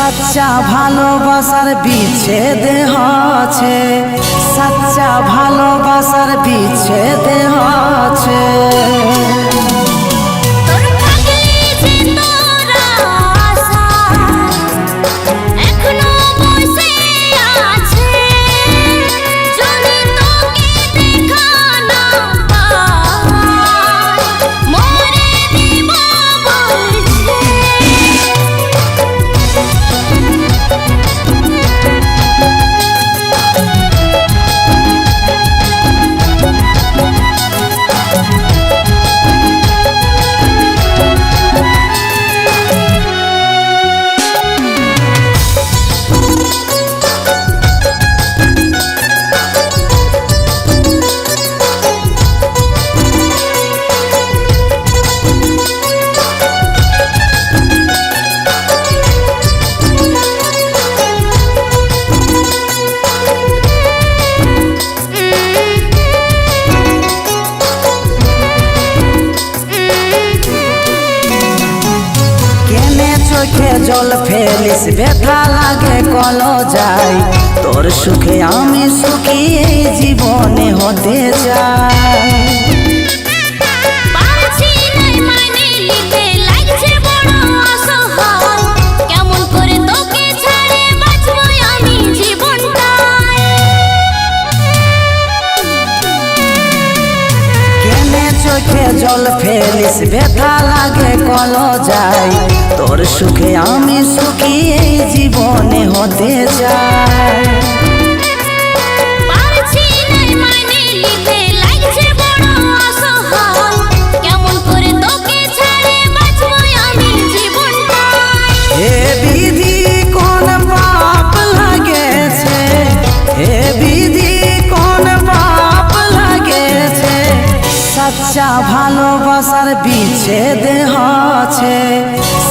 सच्चा भालोबासार বিচ্ছেদ হচ্ছে, सच्चा ভালোবাসার বিচ্ছেদ হচ্ছে। চোখে জল ফেলিস ব্যথা লাগে কলজাই, তোর সুখে আমি সুখী এই জীবনে হতে চাই। চোখে জল ফেলিস ব্যথা লাগে কলজাই, তোর সুখে আমি সুখী এই জীবনে হতে চাই। হে বিধি কোন পাপ লাগেছে, হে বিধি কোন পাপ লাগেছে, सच्चा ভালোবাসার বিচ্ছেদ হচ্ছে,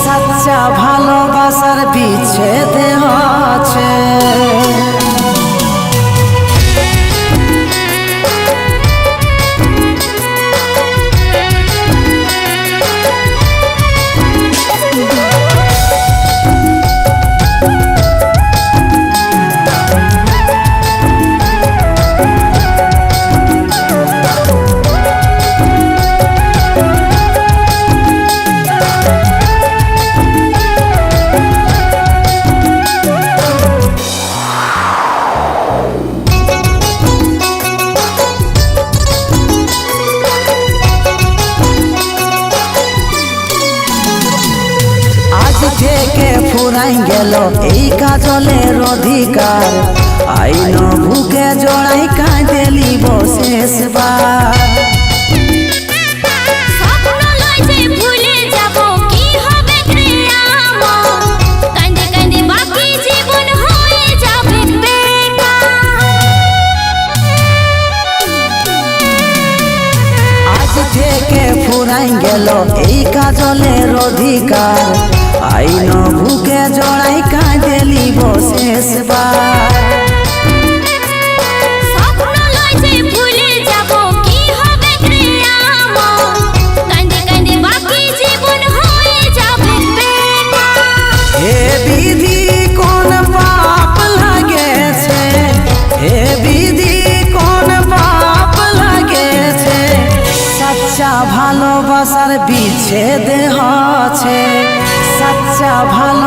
सच्चा ভালোবাসার বিচ্ছেদ হচ্ছে। থেকে ফুরাই গেল এই কাজলের অধিকার, আইন বুকে জড়াই কাঁদে লিব শেষবার। আজ থেকে ফুরাই গেল এই কাজলের অধিকার, আইন বুকে জড়াই কাঁদে লিব শেষবার। হে বিধি কোন পাপ লাগেছে, হে বিধি কোন পাপ লাগেছে, सच्चा ভালোবাসার বিচ্ছেদ হচ্ছে, सच्चा ভালো